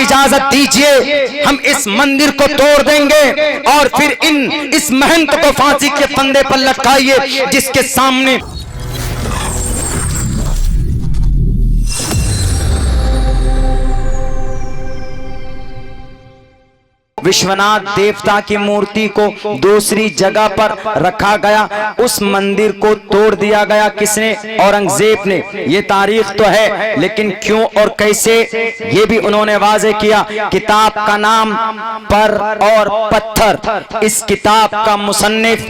इजाजत दीजिए, हम इस मंदिर को तोड़ देंगे और फिर इस महंत को फांसी के फंदे पर लटकाइए जिसके सामने विश्वनाथ देवता की मूर्ति को दूसरी जगह पर रखा गया, उस मंदिर को तोड़ दिया गया। किसने? औरंगजेब ने। ये तारीख तो है, लेकिन क्यों और कैसे ये भी उन्होंने वाजे किया। किताब का नाम पर और पत्थर। इस किताब का मुसन्निफ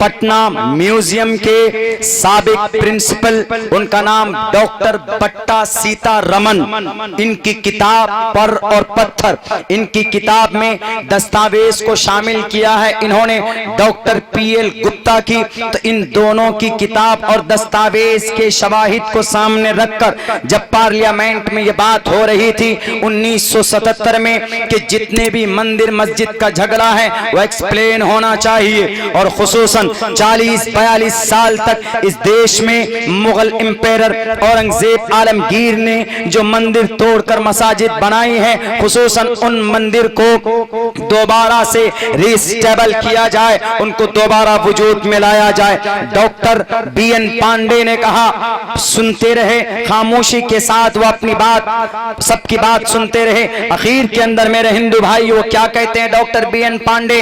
पटना म्यूजियम के साबिक प्रिंसिपल, उनका नाम डॉक्टर बट्टा सीतारमन। इनकी किताब पर और पत्थर, इनकी किताब में दस्तावेज को शामिल किया है इन्होंने डॉक्टर पीएल गुप्ता की। तो इन दोनों की किताब और दस्तावेज के शवाहिद को सामने रखकर जब पार्लियामेंट में ये बात हो रही थी 1977 में कि जितने भी मंदिर मस्जिद का झगड़ा है वो एक्सप्लेन होना चाहिए, और खुसूसन 40-42 साल तक इस देश में मुगल एम्पायर औरंगजेब आलमगीर ने जो मंदिर तोड़कर मसाजिद बनाई है, खुसूसन उन मंदिर को दोबारा से रिस्टेबल किया जाए, उनको दोबारा वजूद में लाया जाए। डॉक्टर बीएन पांडे ने कहा, सुनते रहे खामोशी के साथ, वो अपनी बात सबकी बात सुनते रहे। आखिर के अंदर मेरे हिंदू भाई वो क्या कहते हैं डॉक्टर बीएन पांडे,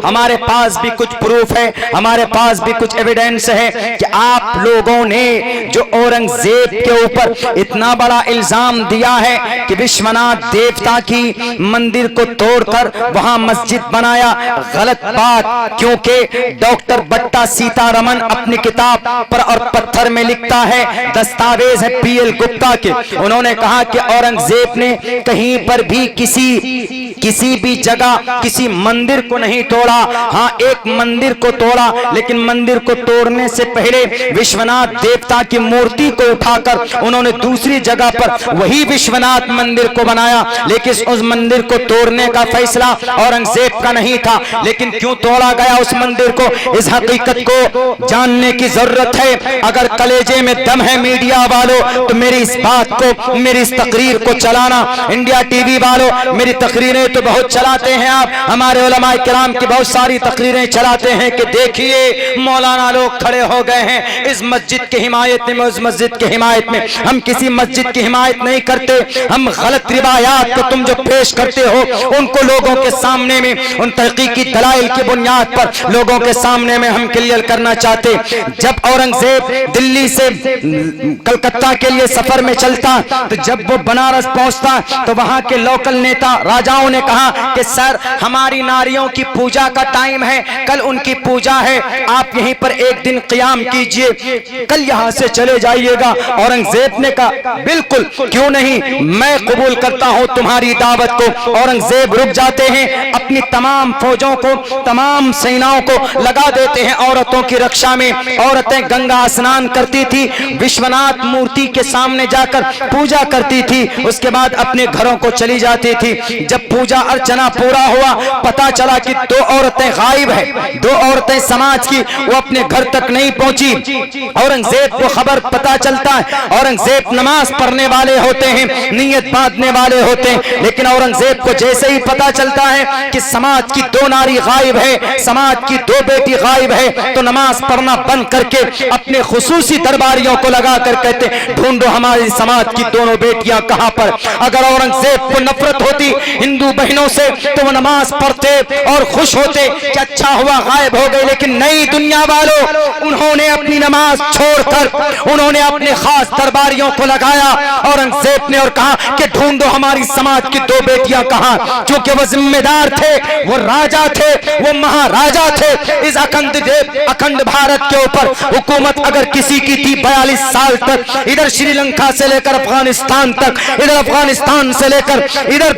हमारे पास भी कुछ प्रूफ है, हमारे पास भी कुछ एविडेंस है कि आप लोगों ने जो औरंगजेब के ऊपर इतना बड़ा इल्जाम दिया है कि विश्वनाथ देवता की मंदिर को तोड़कर वहां मस्जिद बनाया, गलत बात। क्योंकि डॉक्टर बट्टा सीतारमन अपनी किताब पर और पत्थर में लिखता है, दस्तावेज है पीएल गुप्ता के, उन्होंने कहा कि औरंगजेब ने कहीं पर भी किसी भी जगह किसी मंदिर को नहीं तोड़ा। हाँ, एक मंदिर को तोड़ा, लेकिन मंदिर को तोड़ने से पहले विश्वनाथ देवता की मूर्ति को उठाकर उन्होंने दूसरी जगह पर वही विश्वनाथ मंदिर को बनाया। लेकिन उस मंदिर को तोड़ने का फैसला औरंगजेब का नहीं था, लेकिन क्यों तोड़ा गया उस मंदिर को, इस हकीकत को जानने की जरूरत है। अगर कलेजे में दम है मीडिया वालों तो मेरी इस बात को, मेरी इस तकरीर को चलाना। इंडिया टीवी वालों, मेरी तकरीरें तो बहुत चलाते हैं आप, हमारे उलमाए किराम की बहुत सारी तकरीरें चलाते हैं कि देखिए मौलाना लोग खड़े हो गए हैं इस मस्जिद की हिमायत में, उस मस्जिद की हिमायत में। हम किसी मस्जिद की हिमायत नहीं करते, हम गलत रिवायात को तुम जो पेश करते हो उनको लोगों के सामने में, उन तहकीकी दलाइल की बुनियाद पर लोगों के सामने में हम क्लियर करना चाहते। जब औरंगजेब दिल्ली से कलकत्ता के लिए सफर में चलता, तो जब वो बनारस पहुंचता तो वहां के लोकल नेता राजाओं ने कहा कि सर हमारी नारियों की पूजा का टाइम है, कल उनकी पूजा है, आप यहीं पर एक दिन क़ियाम कीजिए, कल यहां से चले जाइएगा। औरंगजेब ने कहा बिल्कुल, क्यों नहीं, मैं कबूल करता हूं तुम्हारी दावत को। औरंगजेब रुक जाते हैं, अपनी तमाम फौजों को, तमाम सेनाओं को लगा देते हैं औरतों की रक्षा में। औरतें गंगा स्नान करती थी, विश्वनाथ मूर्ति के सामने जाकर पूजा करती थी, उसके बाद अपने घरों को चली जाती थी। जब पूजा अर्चना पूरा हुआ, पता चला कि 2 औरतें गायब है, 2 औरतें समाज की, वो अपने घर तक नहीं पहुंची। औरंगजेब को खबर पता चलता है, औरंगजेब नमाज पढ़ने वाले होते हैं, नियत बांधने वाले होते हैं, लेकिन औरंगजेब को जैसे ही पता चलता है कि समाज की 2 नारी गायब है, समाज की 2 बेटी गायब है, तो नमाज पढ़ना बंद करके अपने खुसूसी दरबारियों को लगा कर कहते ढूंढो हमारी समाज की दोनों बेटियां कहां पर। अगर औरंगजेब को नफरत होती हिंदू बहनों से तो वो नमाज पढ़ते और खुश होते कि अच्छा हुआ गायब हो गए, लेकिन नई दुनिया वालों, उन्होंने अपनी नमाज छोड़कर उन्होंने अपने खास दरबारियों को लगाया औरंगजेब ने और कहा कि ढूंढो हमारी समाज की 2 बेटियां कहां। क्योंकि वो जिम्मेदार थे, वो राजा थे, वो महाराजा थे। इस अखंड भारत के ऊपर हुकूमत अगर किसी की थी 42 साल तक, इधर श्रीलंका से लेकर अफगानिस्तान तक, इधर अफगानिस्तान से लेकर इधर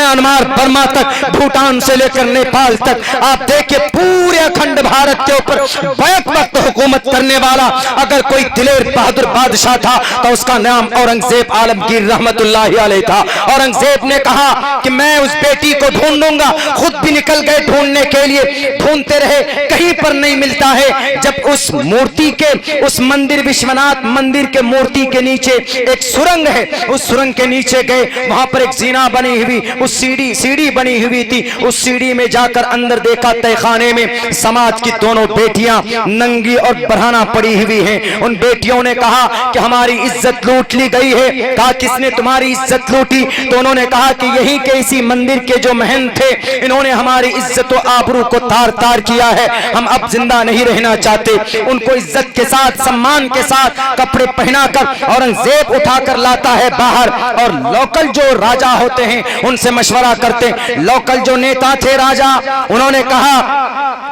म्यांमार, बर्मा तक, भूटान से लेकर नेपाल तक, आप देखिए पूरे अखंड भारत के ऊपर बैक वक्त हुकूमत करने वाला अगर कोई दिलेर बहादुर बादशाह था तो उसका नाम औरंगजेब आलमगीर रहमतुल्लाहि अलैह था। औरंगजेब ने कहा कि मैं उस बेटी को ढूंढूंगा, खुद भी निकल गए ढूंढने के लिए, ढूंढते रहे, कहीं पर नहीं मिलता है। जब उस मूर्ति के, उस मंदिर, विश्वनाथ मंदिर के मूर्ति के नीचे एक सुरंग है, उस सुरंग के नीचे गए, वहां पर एक जीना बनी हुई, उस सीढ़ी बनी हुई थी, उस सीढ़ी में जाकर अंदर देखा, तहखाने में समाज की दोनों बेटियां नंगी और बरहाना पड़ी हुई हैं। उन बेटियों ने कहा कि हमारी इज्जत लूट ली गई है। कहा किसने तुम्हारी इज्जत लूटी? तो उन्होंने कहा कि यही के इसी मंदिर के जो महंत थे, इन्होंने हमारी इज्जत और आबरू को तार तार किया है, हम अब जिंदा नहीं रहना चाहते। उनको इज्जत के साथ, सम्मान के साथ कपड़े पहनाकर औरंगजेब उठाकर लाता है बाहर, और लोकल जो राजा होते हैं उनसे मशवरा करते। लोकल जो नेता थे राजा, उन्होंने कहा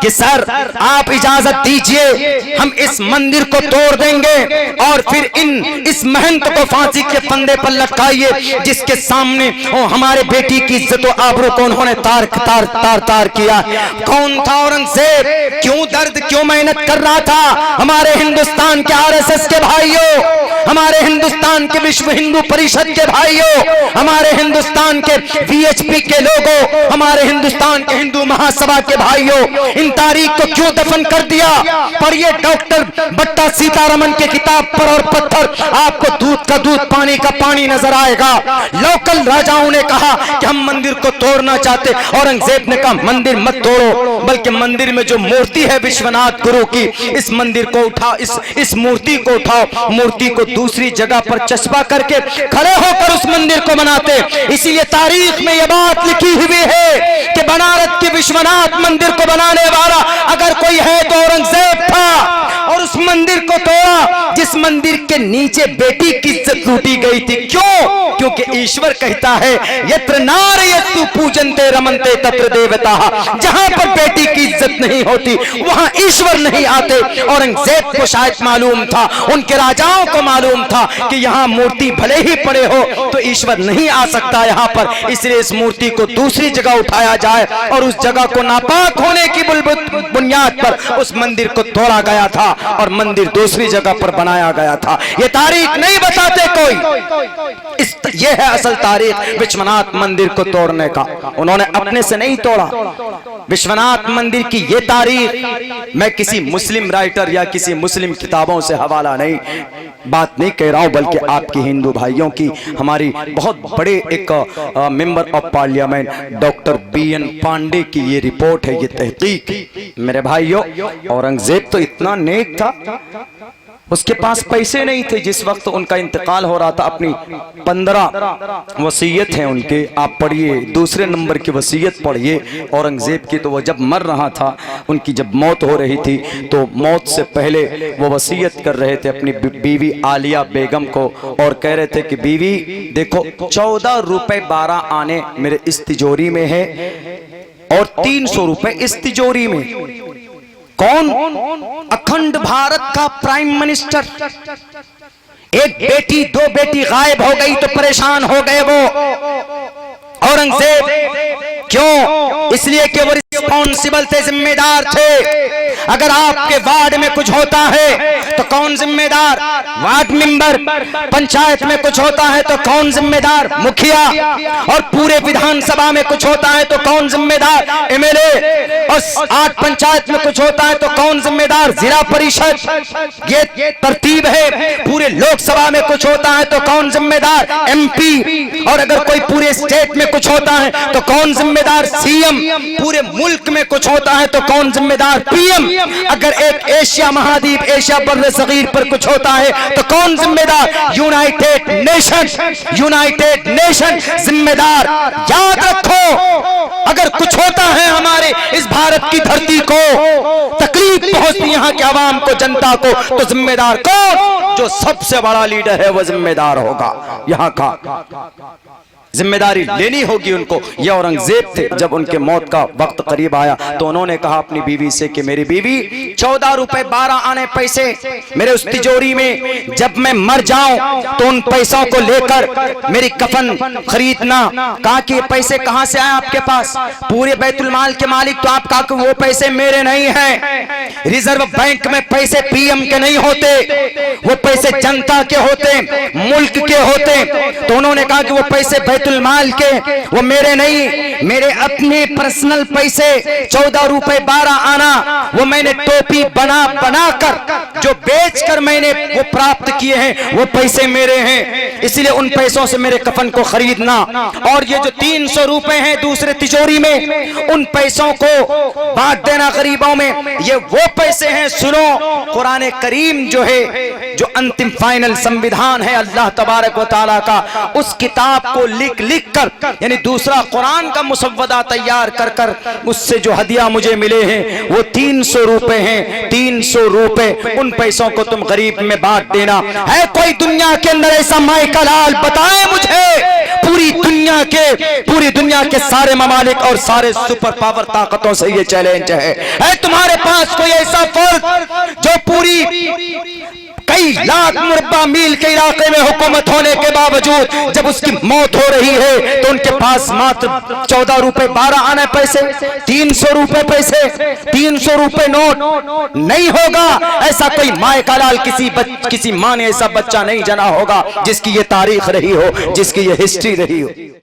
कि सर आप इजाजत दीजिए, हम इस मंदिर को तोड़ देंगे और फिर इस महंत को फांसी के फंदे पर लटकाइए जिसके सामने हमारे बेटी की इज्जत और आबरू को उन्होंने तार तार तार तार किया। कौन था औरंगजेब? क्यों दर्द, क्यों मेहनत कर रहा था? हमारे हिंदुस्तान के आरएसएस के भाइयों, हमारे हिंदुस्तान के विश्व हिंदू परिषद के भाइयों, हमारे हिंदुस्तान के वीएचपी के लोगों, हमारे हिंदुस्तान के हिंदू महासभा के भाइयों, इन तारीख को क्यों दफन कर दिया? पर ये डॉक्टर बट्टा सीतारमन के किताब पर और पत्थर आपको दूध का दूध, पानी का पानी नजर आएगा। लोकल राजाओं ने कहा कि हम मंदिर को तोड़ना चाहते। औरंगजेब ने कहा मंदिर मत तोड़ो, बल्कि मंदिर में जो मूर्ति है विश्वनाथ गुरु की, इस मंदिर को उठाओ, इस मूर्ति को उठाओ, मूर्ति को दूसरी जगह पर चस्पा करके खड़े होकर उस मंदिर को बनाते। इसीलिए तारीख में यह बात लिखी हुई है कि बनारस के विश्वनाथ मंदिर को बनाने वाला अगर कोई है तो औरंगजेब था, और उस मंदिर को तोड़ा जिस मंदिर के नीचे बेटी की इज्जत लूटी गई थी। क्यों? क्योंकि ईश्वर कहता है यत्र नारयस्तु पूजन्ते रमन्ते तत्र देवता, जहां पर बेटी की इज्जत नहीं होती वहां ईश्वर नहीं आते। औरंगजेब को शायद मालूम था, उनके राजाओं को मालूम था कि यहाँ मूर्ति भले ही पड़े हो तो ईश्वर नहीं आ सकता यहाँ पर, इसलिए इस मूर्ति को दूसरी जगह उठाया जाए, और उस जगह को नापाक होने की बुनियाद पर उस मंदिर को तोड़ा गया था और मंदिर दूसरी जगह पर बनाया गया था। ये तारीख नहीं बताते कोई, ये है असल तारीख विश्वनाथ मंदिर को तोड़ने का। उन्होंने अपने से नहीं तोड़ा विश्वनाथ मंदिर की। ये तारीख मैं किसी मुस्लिम राइटर या किसी मुस्लिम किताबों से हवाला नहीं, बात नहीं कह रहा हूं, बल्कि आपकी हिंदू भाइयों की, हमारी बहुत बड़े एक member of parliament doctor BN Pandey की ये रिपोर्ट है, ये तहकीक। मेरे भाइयों, औरंगजेब तो इतना नेक था, उसके पास पैसे नहीं थे जिस वक्त उनका इंतकाल हो रहा था। अपनी 15 वसीयत हैं उनके, आप पढ़िए, दूसरे नंबर की वसीयत पढ़िए औरंगजेब की। तो वो जब मर रहा था, उनकी जब मौत हो रही थी, तो मौत से पहले वो वसीयत कर रहे थे अपनी बीवी आलिया बेगम को, और कह रहे थे कि बीवी देखो 14 रुपए 12 आने मेरे इस तिजोरी में है और 300 रुपए इस तिजोरी में। कौन? अखंड भारत का प्राइम मिनिस्टर। एक बेटी, 2 बेटी गायब हो गई तो परेशान हो गए वो औरंगजेब। क्यों? इसलिए कि वो रिस्पॉन्सिबल थे, जिम्मेदार थे। अगर आपके वार्ड में कुछ होता है तो कौन जिम्मेदार? Ward member. पंचायत में कुछ होता है तो कौन जिम्मेदार? मुखिया। और पूरे विधानसभा में कुछ होता है तो कौन जिम्मेदार? एमएलए। और 8 पंचायत में कुछ होता है तो कौन जिम्मेदार? जिला परिषद। ये तरतीब है। पूरे लोकसभा में कुछ होता है तो कौन जिम्मेदार? एमपी। और अगर कोई पूरे स्टेट में कुछ होता है तो कौन जिम्मेदार? सीएम। पूरे मुल्क में कुछ होता है तो कौन जिम्मेदार? पीएम। अगर एक एशिया महाद्वीप, एशिया बर्र सगीर पर कुछ होता है तो कौन जिम्मेदार? United nation. यूनाइटेड नेशन जिम्मेदार। याद रखो, अगर कुछ होता है हमारे इस भारत की धरती को, तकलीफ पहुंचती यहाँ के आवाम को, जनता को, तो जिम्मेदार कौन? जो सबसे बड़ा लीडर है वो जिम्मेदार होगा यहाँ का। जिम्मेदारी लेनी होगी उनको। ये औरंगजेब थे। जब उनके मौत का वक्त करीब आया तो उन्होंने कहा अपनी बीवी से कि मेरी बीवी 14 रुपए 12 आने पैसे मेरे उस तिजोरी में, जब मैं मर जाऊं तो उन पैसों को लेकर मेरी कफन खरीदना। कहा कि ये पैसे कहां से आए आपके पास? पूरे बैतुल माल के मालिक तो आप। कहा कि वो पैसे मेरे नहीं हैं, रिजर्व बैंक में पैसे पीएम के नहीं होते, वो पैसे जनता के होते, मुल्क के होते। तो उन्होंने कहा कि वो पैसे बैतुल माल के, वो मेरे नहीं, मेरे अपने पर्सनल पैसे 14 रुपए 12 आना, वो मैंने टोपी बना बना कर जो बेचकर मैंने वो प्राप्त किए हैं, वो पैसे मेरे हैं, इसलिए उन पैसों से मेरे कफन को खरीदना। और ये जो 300 रुपए हैं दूसरे तिजोरी में, उन पैसों को बांट देना गरीबों में। ये वो पैसे हैं, सुनो, कुरान करीम जो है, जो अंतिम फाइनल संविधान है अल्लाह तबारक व तआला का, उस किताब को लिख लिख कर, यानी दूसरा कुरान का मुसव्वदा तैयार कर कर उससे जो हदिया मुझे मिले हैं वो 300 रुपए हैं। 300 रुपए, उन पैसों को तुम गरीब में बांट देना। है कोई दुनिया के अंदर ऐसा माइका लाल? बताएं मुझे। पूरी दुनिया के सारे ममालिक और सारे सुपर पावर ताकतों से ये चैलेंज है तुम्हारे पास कोई ऐसा फर्द जो पूरी कई लाख मुरब्बा मील के इलाके में हुकूमत होने के बावजूद जब उसकी मौत हो रही है तो उनके पास मात्र 14 रुपए 12 आने पैसे, 300 रुपए पैसे, 300 रुपए नोट नहीं होगा। ऐसा कोई माए का लाल, किसी माँ ने ऐसा बच्चा नहीं जना होगा जिसकी ये तारीख रही हो, जिसकी ये हिस्ट्री रही हो।